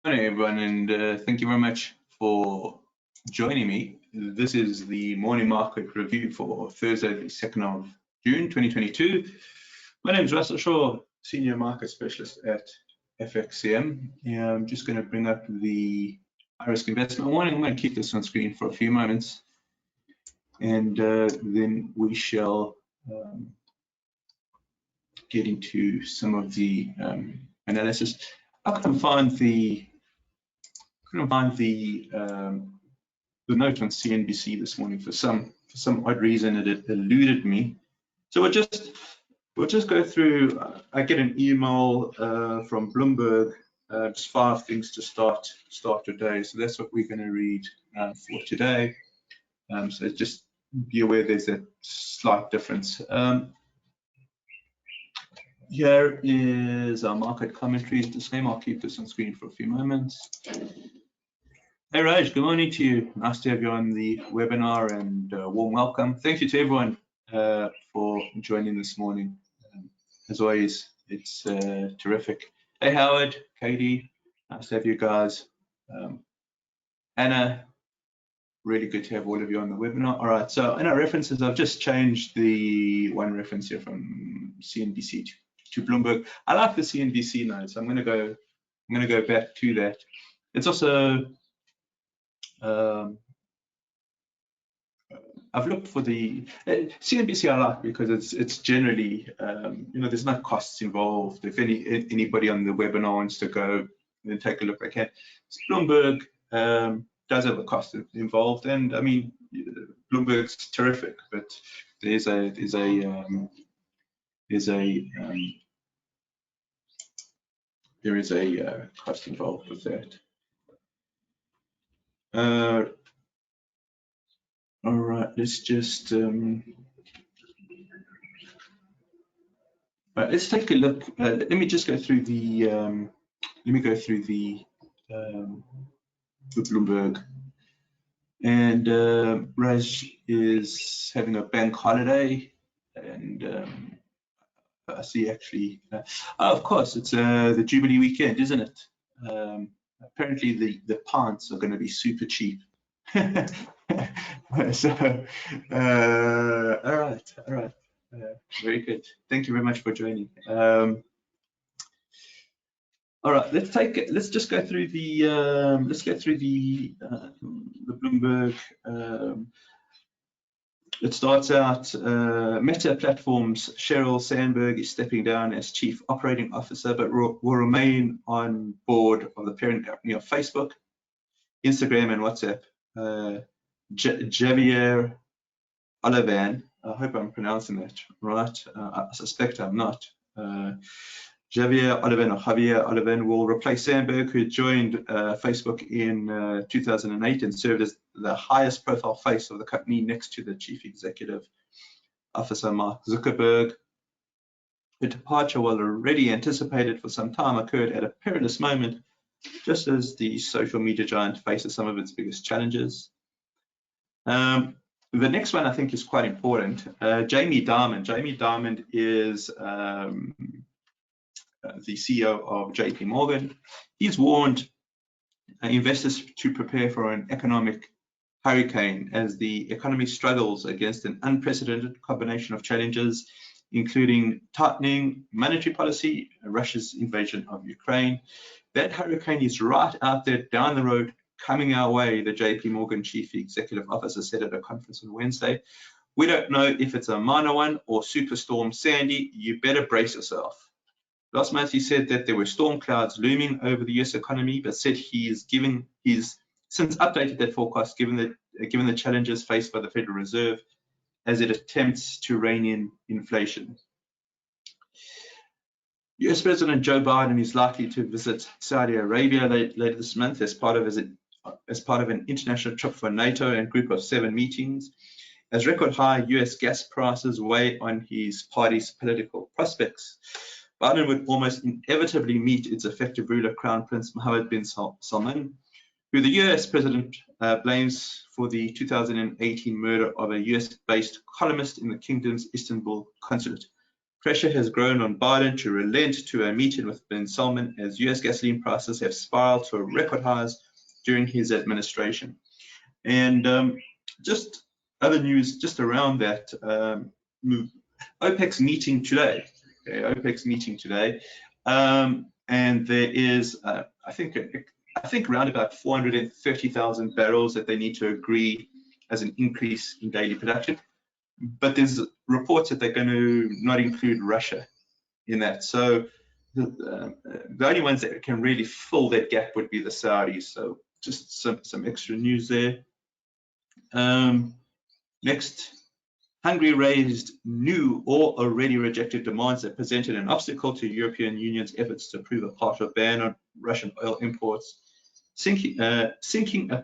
Morning, everyone, and thank you very much for joining me. This is the morning market review for Thursday, the 2nd of June, 2022. My name is Russell Shaw, Senior Market Specialist at FXCM. I'm just going to bring up the high-risk investment warning. I'm going to keep this on screen for a few moments, and then we shall get into some of the analysis. I couldn't find the the note on CNBC this morning for some odd reason. It eluded me. So we'll just go through. I get an email from Bloomberg, just 5 things to start today. So that's what we're going to read for today. So just be aware there's a slight difference. Here is our market commentaries. The same. I'll keep this on screen for a few moments. Hey Raj, good morning to you. Nice to have you on the webinar, and warm welcome. Thank you to everyone for joining this morning. As always, it's terrific. Hey Howard, Katie, nice to have you guys. Anna, really good to have all of you on the webinar. All right, so in our references, I've just changed the one reference here from CNBC to Bloomberg. I like the CNBC notes. I'm going to go back to that. It's also I've looked for the CNBC. I like because it's generally there's no costs involved. If anybody on the webinar wants to go and take a look, they can. Bloomberg does have a cost involved, and I mean Bloomberg's terrific, but there's a cost involved with that. All right, let's just let's take a look. Let me just go through the Bloomberg. And Raj is having a bank holiday, and I see actually, of course, it's the Jubilee weekend, isn't it? Apparently the pints are going to be super cheap. So, all right, very good. Thank you very much for joining. All right, let's just go through the Bloomberg. It starts out, Meta Platforms, Sheryl Sandberg is stepping down as Chief Operating Officer, but will remain on board of the parent company of Facebook, Instagram, and WhatsApp. Javier Olivan, I hope I'm pronouncing that right. I suspect I'm not. Javier Olivan will replace Sandberg, who joined Facebook in 2008 and served as the highest profile face of the company next to the Chief Executive Officer, Mark Zuckerberg. The departure, while already anticipated for some time, occurred at a perilous moment, just as the social media giant faces some of its biggest challenges. The next one I think is quite important. Jamie Dimon. Jamie Dimon is the CEO of JP Morgan. He's warned investors to prepare for an economic hurricane as the economy struggles against an unprecedented combination of challenges, including tightening monetary policy, Russia's invasion of Ukraine. That hurricane is right out there down the road, coming our way, the JP Morgan Chief Executive Officer said at a conference on Wednesday. We don't know if it's a minor one or Superstorm Sandy. You better brace yourself. Last month, he said that there were storm clouds looming over the US economy, but said he's since updated that forecast given the challenges faced by the Federal Reserve as it attempts to rein in inflation. US President Joe Biden is likely to visit Saudi Arabia later this month as part of an international trip for NATO and Group of 7 meetings, as record high US gas prices weigh on his party's political prospects. Biden would almost inevitably meet its effective ruler, Crown Prince Mohammed bin Salman, who the US president blames for the 2018 murder of a US-based columnist in the kingdom's Istanbul consulate. Pressure has grown on Biden to relent to a meeting with Ben Salman as US gasoline prices have spiraled to record highs during his administration. And just other news just around that, OPEC's meeting today. Okay, OPEC's meeting today, and there is, I think around about 430,000 barrels that they need to agree as an increase in daily production. But there's reports that they're going to not include Russia in that. So the only ones that can really fill that gap would be the Saudis. So just some extra news there. Next, Hungary raised new or already rejected demands that presented an obstacle to European Union's efforts to approve a partial ban on Russian oil imports, sinking a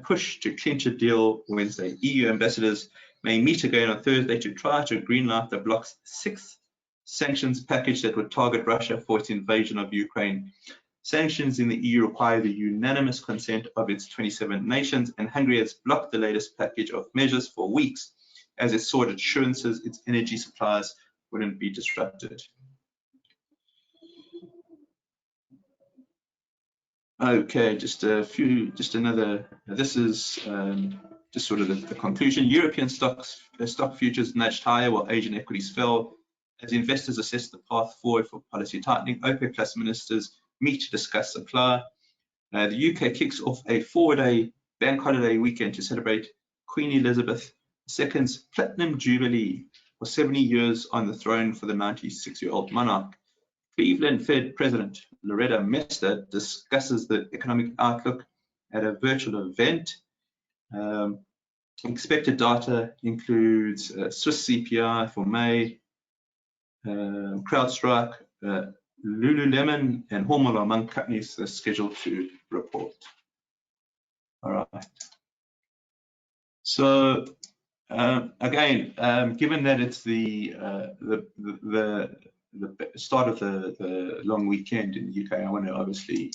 push to clinch a deal Wednesday. EU ambassadors may meet again on Thursday to try to greenlight the bloc's sixth sanctions package that would target Russia for its invasion of Ukraine. Sanctions in the EU require the unanimous consent of its 27 nations, and Hungary has blocked the latest package of measures for weeks as it sought assurances its energy supplies wouldn't be disrupted. Okay, this is just sort of the conclusion. European stock futures nudged higher while Asian equities fell as investors assess the path forward for policy tightening. OPEC Plus ministers meet to discuss supply. The UK kicks off a 4-day bank holiday weekend to celebrate Queen Elizabeth II's Platinum Jubilee for 70 years on the throne for the 96-year-old monarch. Cleveland Fed President Loretta Mester discusses the economic outlook at a virtual event. Expected data includes Swiss CPI for May, CrowdStrike, Lululemon, and Hormel among companies that are scheduled to report. All right. So again, given that it's the start of the long weekend in the UK, I want to obviously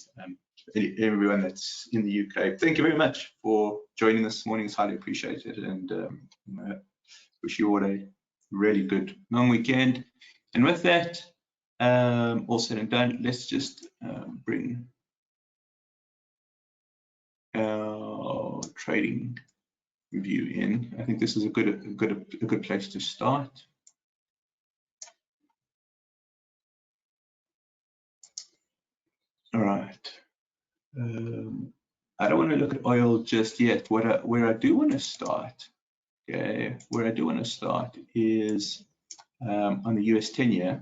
everyone that's in the UK, thank you very much for joining this morning. It's highly appreciated, and wish you all a really good long weekend. And with that, all said and done, let's just bring our trading view in. I think this is a good place to start. All right. I don't want to look at oil just yet. Where I do want to start, okay, where I do want to start is on the US 10-year.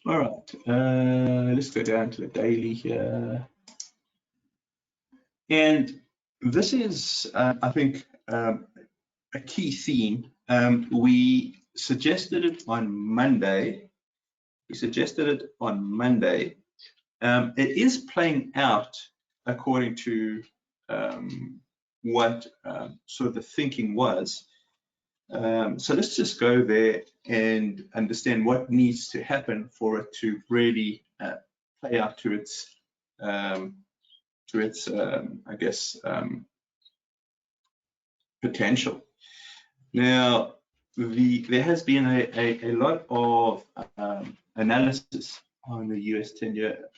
All right, let's go down to the daily here. And this is, I think, a key theme. We suggested it on Monday. It is playing out according to what sort of the thinking was. So let's just go there and understand what needs to happen for it to really play out to its I guess potential. Now, there has been a lot of analysis on the US 10-year,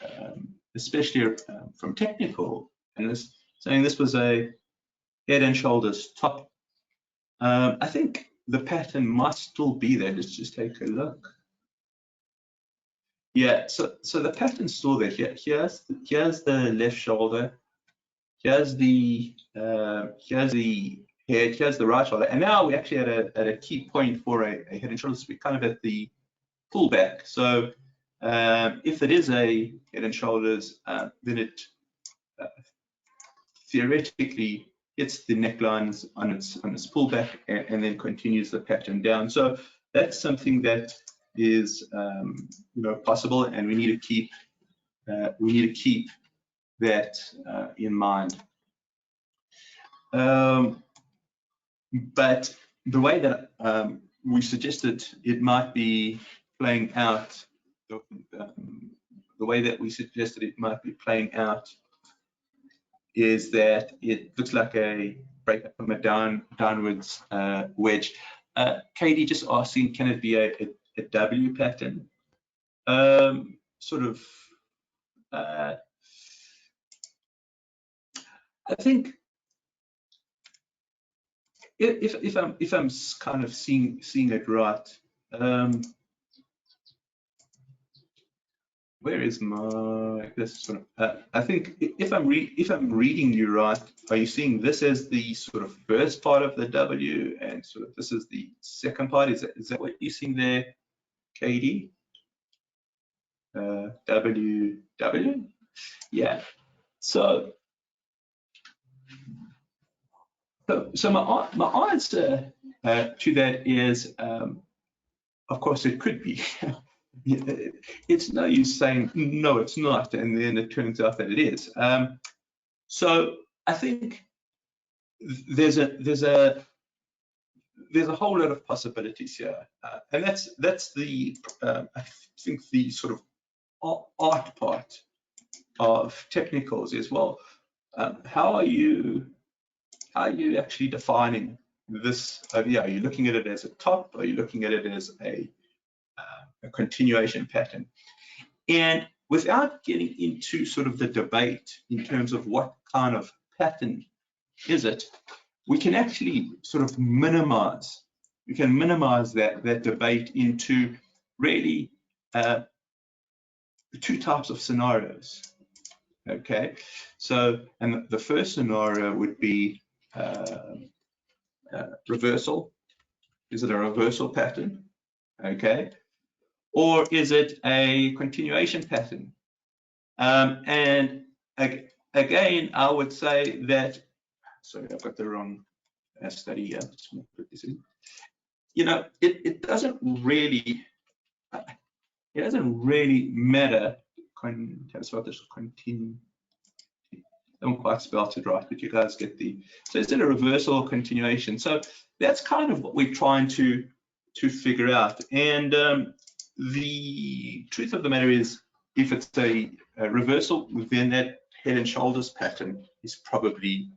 especially from technical analysts, saying this was a head and shoulders top. I think the pattern might still be there. Let's just take a look. Yeah, so the pattern's still there. Here's the left shoulder. Here's the head. Here's the right shoulder. And now we're actually at a key point for a head and shoulders. We're kind of at the pullback. So if it is a head and shoulders, then it theoretically hits the necklines on its pullback and then continues the pattern down. So that's something that is possible, and we need to keep that in mind. But the way that we suggested it might be playing out, the way that we suggested it might be playing out is that it looks like a breakup from a downwards wedge. Katie just asking, can it be a W pattern? Sort of. I think if I'm kind of seeing it right, where is my this sort of? I think if I'm reading you right, are you seeing this as the sort of first part of the W, and sort of this is the second part? Is that what you're seeing there, Katie? W, yeah. So my answer to that is, of course, it could be. It's no use saying no, it's not, and then it turns out that it is. So I think there's a whole lot of possibilities here, and that's the I think the sort of art part of technicals as well. How are you actually defining this over here? Are you looking at it as a top? Are you looking at it as a continuation pattern? And without getting into sort of the debate in terms of what kind of pattern is it, we can actually sort of minimize that debate into really two types of scenarios. Okay, so, and the first scenario would be reversal. Is it a reversal pattern? Okay, or is it a continuation pattern? And again, I would say that, sorry, I've got the wrong study here. Just put this in. You know, it doesn't really matter. Continue. I don't quite spell it right, but you guys get the. So is it a reversal or continuation? So that's kind of what we're trying to figure out. And the truth of the matter is, if it's a reversal, then that head and shoulders pattern is probably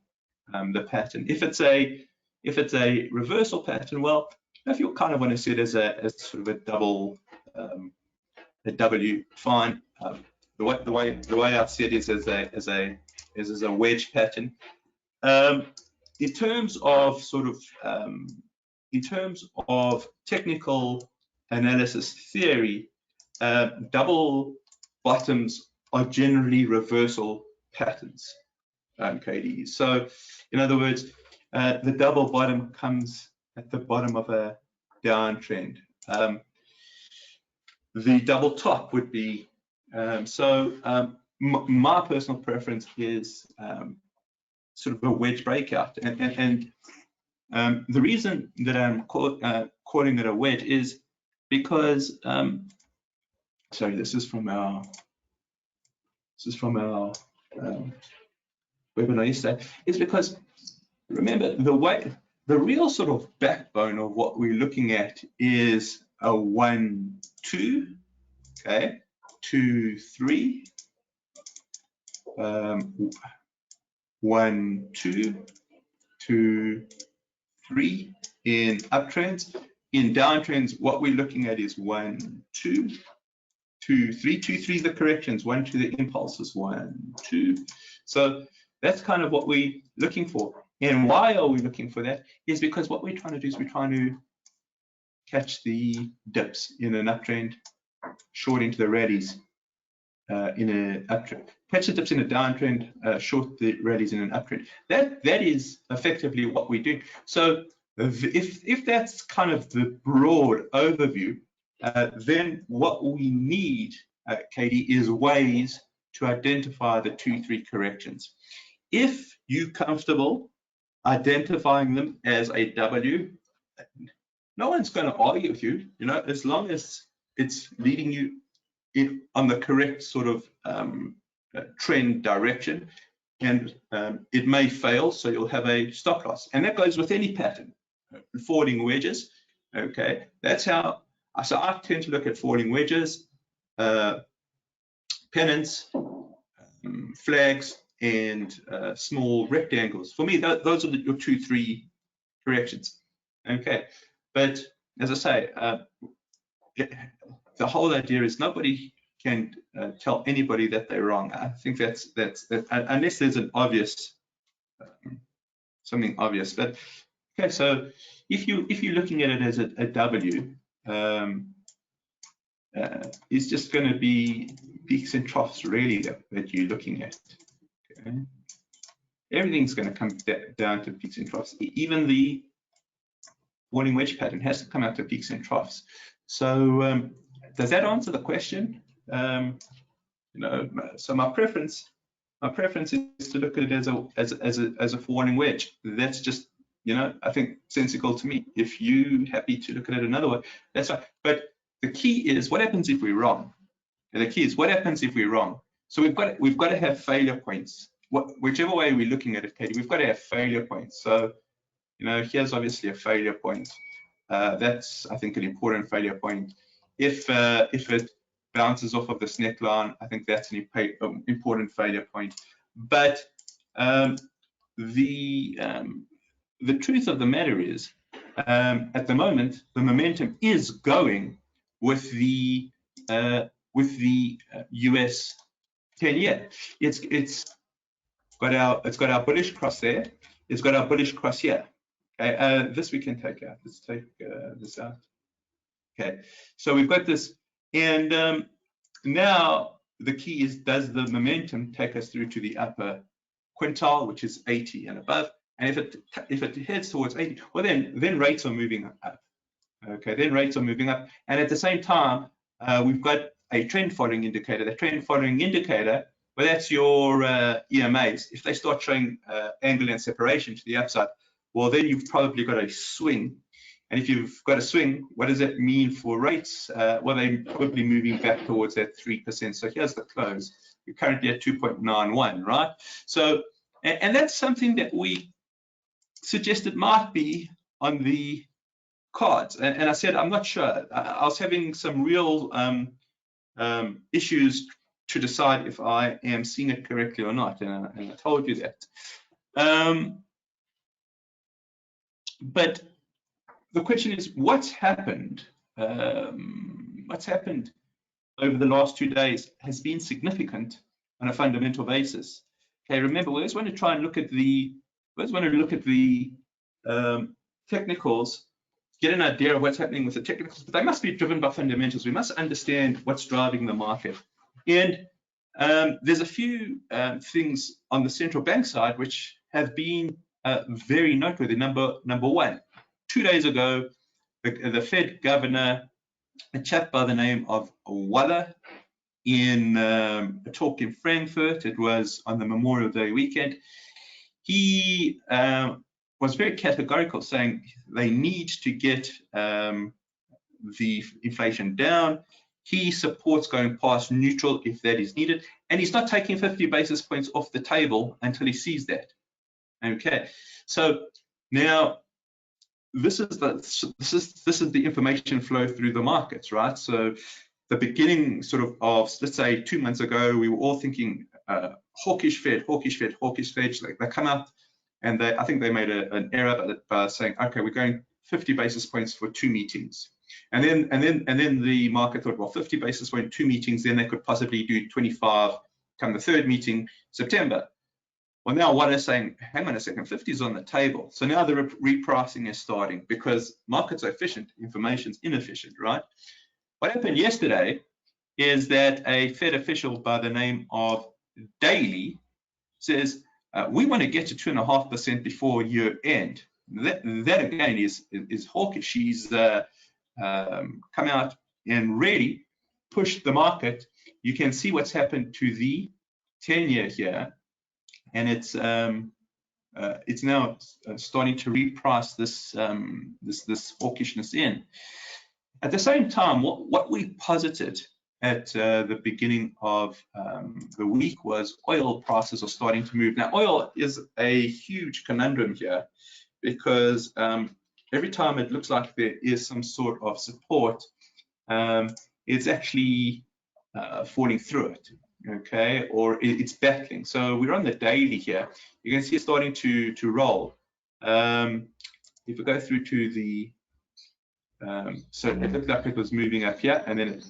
the pattern. If it's a reversal pattern, well, if you kind of want to see it as sort of a double a W, fine. The way I see it is as a wedge pattern. In terms of sort of in terms of technical analysis theory, double bottoms are generally reversal patterns, KD. So, in other words, the double bottom comes at the bottom of a downtrend. The double top would be, my personal preference is sort of a wedge breakout. And the reason that I'm calling it a wedge is because, sorry, this is from our webinar yesterday, is because, remember, the real sort of backbone of what we're looking at is a 1, 2, okay, 2, 3, 1, 2, 2, 3 in uptrends. In downtrends, what we're looking at is 1, 2, 2, 3, 2, 3 the corrections, 1, 2 the impulses, 1, 2. So that's kind of what we're looking for. And why are we looking for that? Is because what we're trying to do is we're trying to catch the dips in an uptrend, short into the rallies in an uptrend. Catch the dips in a downtrend, short the rallies in an uptrend. That is effectively what we do. So if that's kind of the broad overview, then what we need, Katie, is ways to identify the 2, 3 corrections. If you're comfortable identifying them as a W, no one's going to argue with you, you know, as long as it's leading you on the correct sort of trend direction. and it may fail, so you'll have a stop loss, and that goes with any pattern. Falling wedges, okay, that's how. So I tend to look at falling wedges, pennants, flags, and small rectangles. For me, those are your 2-3 corrections. Okay, but as I say, the whole idea is nobody can tell anybody that they're wrong. I think that's unless there's an obvious something obvious. But okay, so if you're looking at it as a W, it's just going to be peaks and troughs really that you're looking at. Okay. Everything's going to come down to peaks and troughs. Even the falling wedge pattern has to come out to peaks and troughs. So does that answer the question? So my preference is to look at it as a falling wedge. That's just, I think sensible to me. If you're happy to look at it another way, that's right. But the key is what happens if we're wrong. And the key is what happens if we're wrong. So we've got to have failure points. Whichever way we're looking at it, Katie, we've got to have failure points. So here's obviously a failure point. That's, I think, an important failure point. If it bounces off of this neckline, I think that's an important failure point. But the truth of the matter is, at the moment, the momentum is going with the US 10-year. It's got our bullish cross there. It's got our bullish cross here. Okay, this we can take out. Let's take this out. Okay, so we've got this, and now the key is, does the momentum take us through to the upper quintile, which is 80 and above? And if it heads towards 80, well then rates are moving up. Okay, then rates are moving up, and at the same time we've got a trend following indicator. The trend following indicator, well, that's your EMAs. If they start showing angle and separation to the upside, well, then you've probably got a swing. And if you've got a swing, what does that mean for rates? Well, they're probably moving back towards that 3%. So here's the close. We're currently at 2.91, right? So, and that's something that we suggested might be on the cards. And I said, I'm not sure. I was having some real issues to decide if I am seeing it correctly or not. And I told you that. But the question is, what's happened? What's happened over the last 2 days has been significant on a fundamental basis. Okay, remember, we always want to try and look at the technicals, get an idea of what's happening with the technicals, but they must be driven by fundamentals. We must understand what's driving the market. And there's a few things on the central bank side which have been very noteworthy. Number one, 2 days ago, the Fed governor, a chap by the name of Waller, in a talk in Frankfurt, it was on the Memorial Day weekend, he was very categorical, saying they need to get the inflation down. He supports going past neutral if that is needed, and he's not taking 50 basis points off the table until he sees that. Okay, so now this is the information flow through the markets, right? So the beginning of let's say 2 months ago, we were all thinking hawkish Fed. They come up and I think they made an error by saying, okay, we're going 50 basis points for 2 meetings. And then the market thought, well, 50 basis point, 2 meetings, then they could possibly do 25 come the 3rd meeting, September. Well, now what they're saying, hang on a second, 50 is on the table. So now the repricing is starting because markets are efficient, information's inefficient, right? What happened yesterday is that a Fed official by the name of Daly says, we want to get to 2.5% before year end. That again is hawkish. She's come out and really pushed the market. You can see what's happened to the 10-year here. And it's now starting to reprice this this hawkishness in. At the same time, what we posited at the beginning of the week was oil prices are starting to move. Now, oil is a huge conundrum here because every time it looks like there is some sort of support, it's actually falling through it, okay, or it's battling. So we're on the daily here. You can see it's starting to roll. If we go through to the so it looked like it was moving up here and then it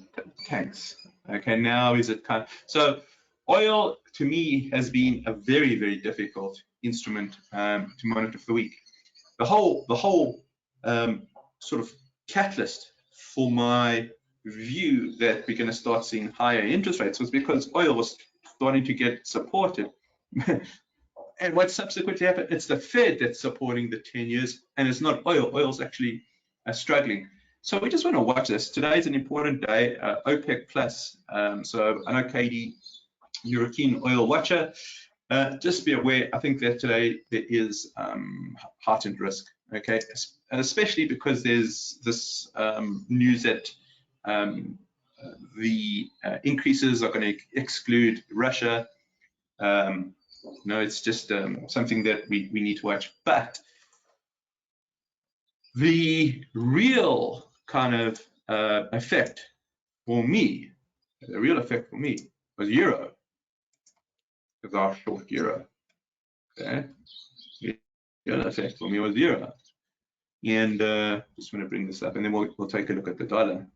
tanks. Okay, now is it kind of, so oil to me has been a very, very difficult instrument to monitor for the week. The whole sort of catalyst for my view that we're going to start seeing higher interest rates was because oil was starting to get supported. And what subsequently happened, it's the Fed that's supporting the 10 years, and it's not oil. Oil's actually struggling. So we just want to watch this. Today is an important day, OPEC plus. So I know Katie, you're a keen oil watcher. Just be aware, I think that today there is heightened risk, okay? Especially because there's this news that the increases are going to exclude Russia. No, it's just something that we need to watch. But the real kind of effect for me, was euro, because I short euro. Okay, the other effect for me was euro, and just want to bring this up, and then we'll take a look at the dollar.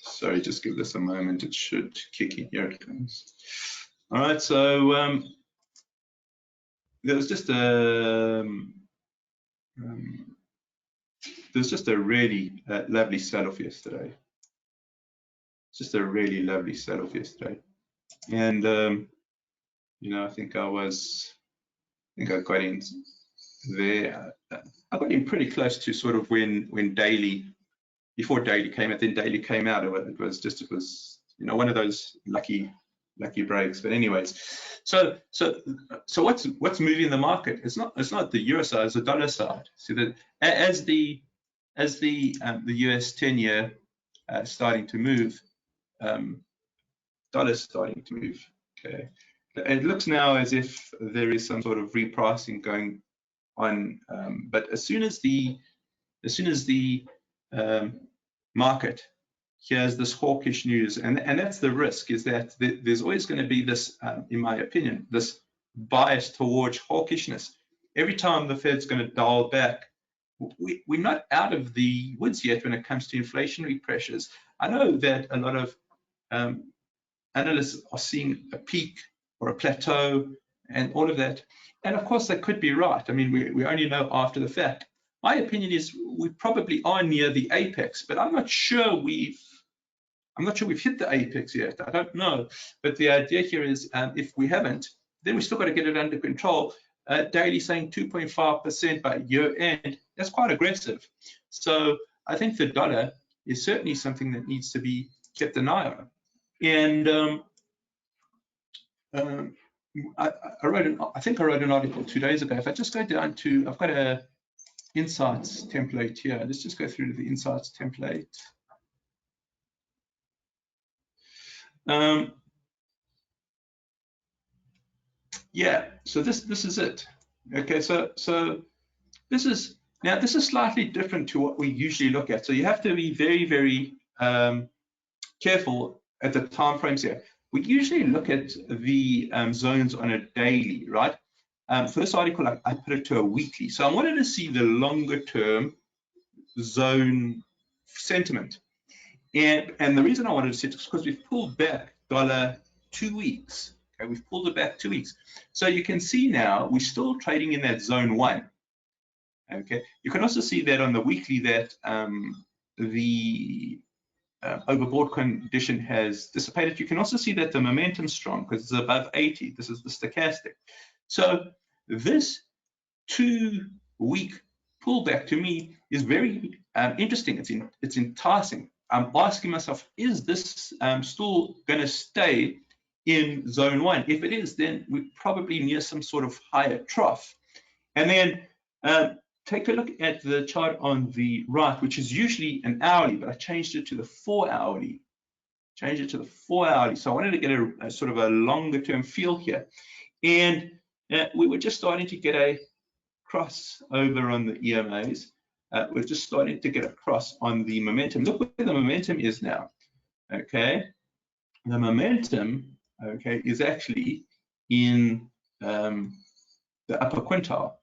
Sorry, just give this a moment. It should kick in. Here it comes. All right, so there was just a really lovely sell-off yesterday. Just a really lovely sell-off yesterday, and you know, I think I got in there. I got in pretty close to sort of when daily, before daily came out, then daily came out. It was you know, one of those lucky breaks. But anyways, so what's moving the market? It's not the euro side, it's the dollar side. So that as the US 10-year starting to move, dollar's starting to move. Okay, it looks now as if there is some sort of repricing going on, but as soon as the market hears this hawkish news, and that's the risk, is that there's always going to be this, in my opinion, this bias towards hawkishness. Every time the Fed's going to dial back, we're not out of the woods yet when it comes to inflationary pressures. I know that a lot of analysts are seeing a peak or a plateau and all of that, and of course they could be right. I mean, we only know after the fact. My opinion is we probably are near the apex, but I'm not sure we've hit the apex yet. I don't know. But the idea here is if we haven't, then we still got to get it under control. Daily saying 2.5% by year end, that's quite aggressive. So I think the dollar is certainly something that needs to be kept an eye on. And I think I wrote an article 2 days ago. If I just go down to, I've got a insights template here. Let's just go through to the insights template. Yeah, so this is it. Okay, so this is slightly different to what we usually look at. So you have to be very, very careful at the time frames here. We usually look at the zones on a daily, right? For this article, I put it to a weekly. So I wanted to see the longer term zone sentiment. And the reason I wanted to see it is because we've pulled back dollar 2 weeks. Okay, we've pulled it back 2 weeks. So you can see now we're still trading in that zone 1. Okay, you can also see that on the weekly that the overbought condition has dissipated. You can also see that the momentum's strong because it's above 80. This is the stochastic. So this 2 week pullback to me is very interesting. It's enticing. I'm asking myself, is this still going to stay in zone 1? If it is, then we're probably near some sort of higher trough. And then take a look at the chart on the right, which is usually an hourly, but I changed it to the 4 hourly. Changed it to the 4 hourly. So I wanted to get a sort of a longer term feel here. And we were just starting to get a crossover on the EMAs. We're just starting to get a cross on the momentum. Look where the momentum is now. Okay. The momentum, okay, is actually in the upper quintile.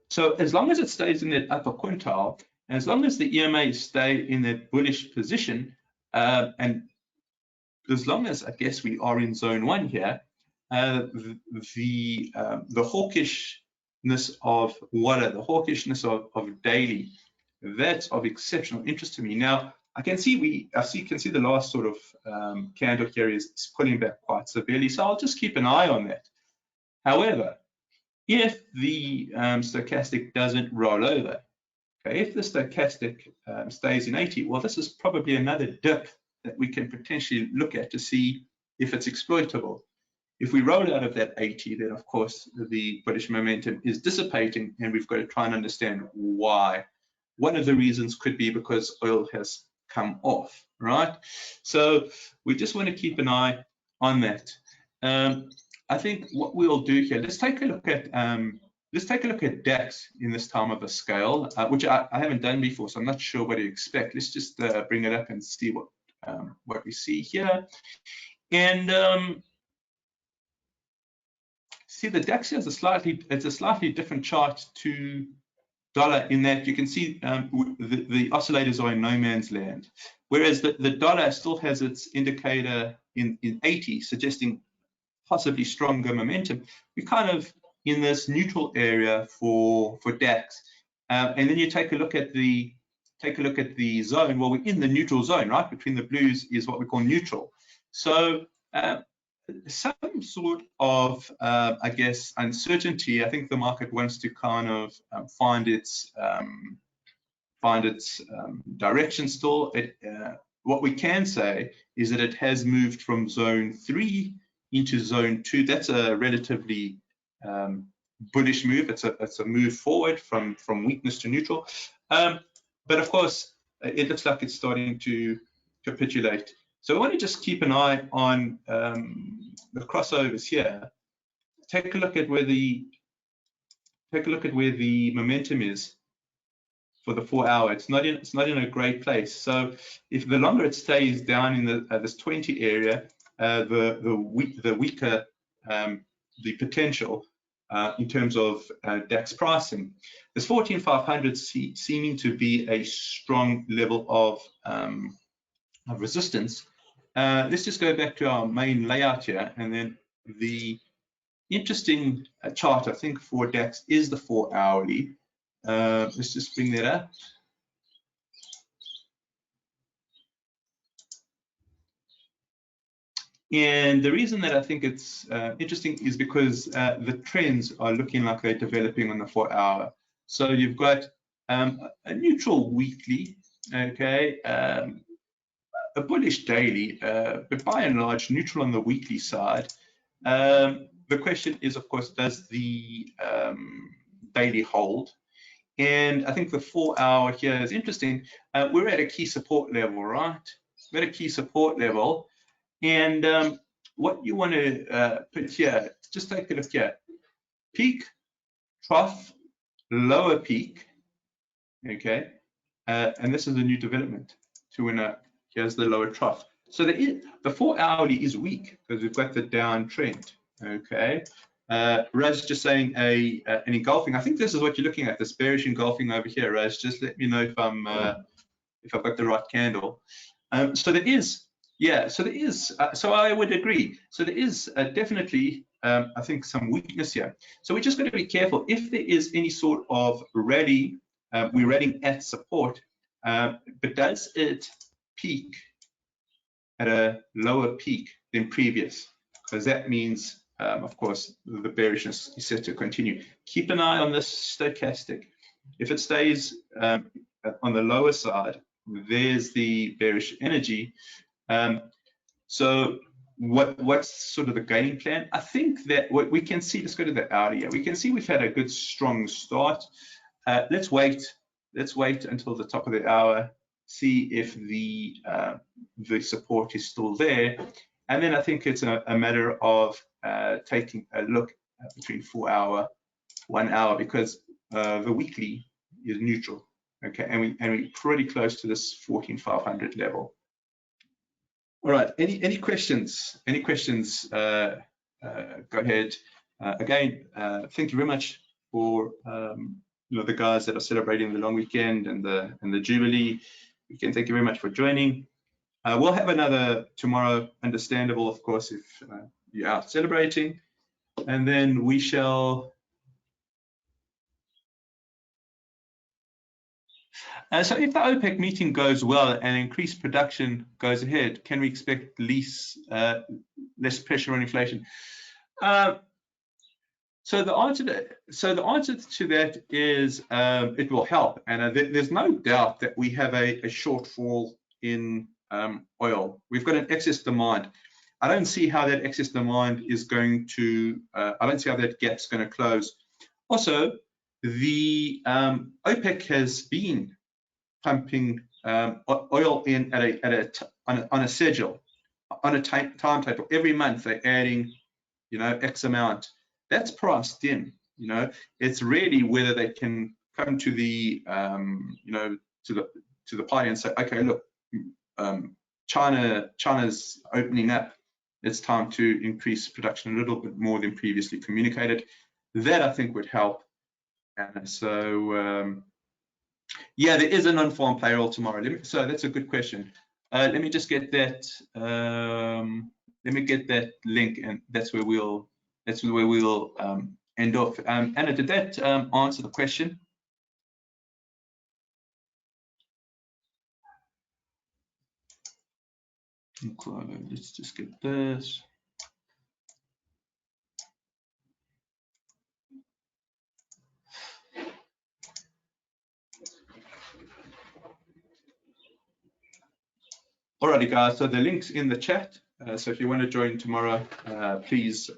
So as long as it stays in that upper quintile, and as long as the EMAs stay in that bullish position, and as long as I guess we are in zone 1 here, the hawkishness of water, the hawkishness of daily, that's of exceptional interest to me. Now I can see can see the last sort of candle here is pulling back quite severely, so I'll just keep an eye on that. However, if the stochastic doesn't roll over, okay, if the stochastic stays in 80, well, this is probably another dip that we can potentially look at to see if it's exploitable. If we roll out of that 80, then of course the bullish momentum is dissipating, and we've got to try and understand why. One of the reasons could be because oil has come off, right? So we just want to keep an eye on that. I think what we'll do here, let's take a look at DAX in this time of a scale, which I haven't done before, so I'm not sure what to expect. Let's just bring it up and see what we see here. And see, the DAX has a slightly different chart to dollar in that you can see the oscillators are in no man's land, whereas the dollar still has its indicator in 80, suggesting possibly stronger momentum. We're kind of in this neutral area for DAX, and then you take a look at the zone. Well, we're in the neutral zone, right? Between the blues is what we call neutral. So some sort of I guess uncertainty. I think the market wants to kind of find its direction still. What we can say is that it has moved from zone 3 into zone 2. That's a relatively bullish move. It's a move forward from weakness to neutral. But of course, it looks like it's starting to capitulate. So I want to just keep an eye on the crossovers here. Take a look at where the momentum is for the 4 hour. It's not in a great place. So if the longer it stays down in this 20 area, the weaker the potential in terms of DAX pricing. This 14,500 seeming to be a strong level of resistance. Let's just go back to our main layout here, and then the interesting chart I think for DAX is the 4 hourly. Let's just bring that up. And the reason that I think it's interesting is because the trends are looking like they're developing on the 4 hour. So you've got a neutral weekly, okay, a bullish daily, but by and large neutral on the weekly side. The question is, of course, does the daily hold? And I think the 4 hour here is interesting. We're at a key support level, right? We're at a key support level. And what you want to put here, just take a look here. Peak, trough, lower peak, okay? And this is a new development to when here's the lower trough. So the 4 hourly is weak because we've got the downtrend, okay? Raz just saying an engulfing. I think this is what you're looking at, this bearish engulfing over here, Raz. Just let me know if I've got the right candle. So there is. Yeah, so there is, so I would agree. So there is definitely, I think, some weakness here. So we're just going to be careful. If there is any sort of rally, we're rallying at support, but does it peak at a lower peak than previous? Because that means, of course, the bearishness is set to continue. Keep an eye on this stochastic. If it stays on the lower side, there's the bearish energy. So what's sort of the game plan? I think that what we can see, let's go to the hourly. We can see we've had a good strong start. let's wait until the top of the hour, see if the support is still there, and then I think it's a matter of taking a look between 4 hour, 1 hour, because the weekly is neutral. Okay, and we're pretty close to this 14,500 level. All right, any questions? Any questions? Go ahead. Again, thank you very much for the guys that are celebrating the long weekend and the Jubilee weekend. Thank you very much for joining. We'll have another tomorrow, understandable, of course, if you are celebrating, and then we shall. So if the OPEC meeting goes well and increased production goes ahead, can we expect less pressure on inflation? So the answer to that is it will help, and there's no doubt that we have a shortfall in oil. We've got an excess demand. I don't see how that excess demand is going to. I don't see how that gap's going to close. Also, the OPEC has been pumping oil in on a schedule, on a timetable. Every month they're adding, X amount. That's priced in. It's really whether they can come to the, to the party and say, okay, look, China's opening up. It's time to increase production a little bit more than previously communicated. That I think would help. And so, yeah, there is a non-farm payroll tomorrow. So that's a good question. Let me just get that. Let me get that link, and that's where we'll end off. Anna, did that answer the question? Okay, let's just get this. Alrighty, guys. So the link's in the chat. So if you want to join tomorrow, please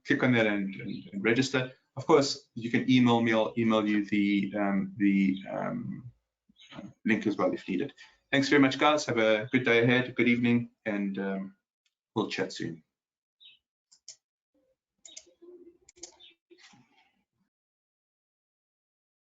click on that and register. Of course, you can email me. I'll email you the link as well if needed. Thanks very much, guys. Have a good day ahead, good evening, and we'll chat soon.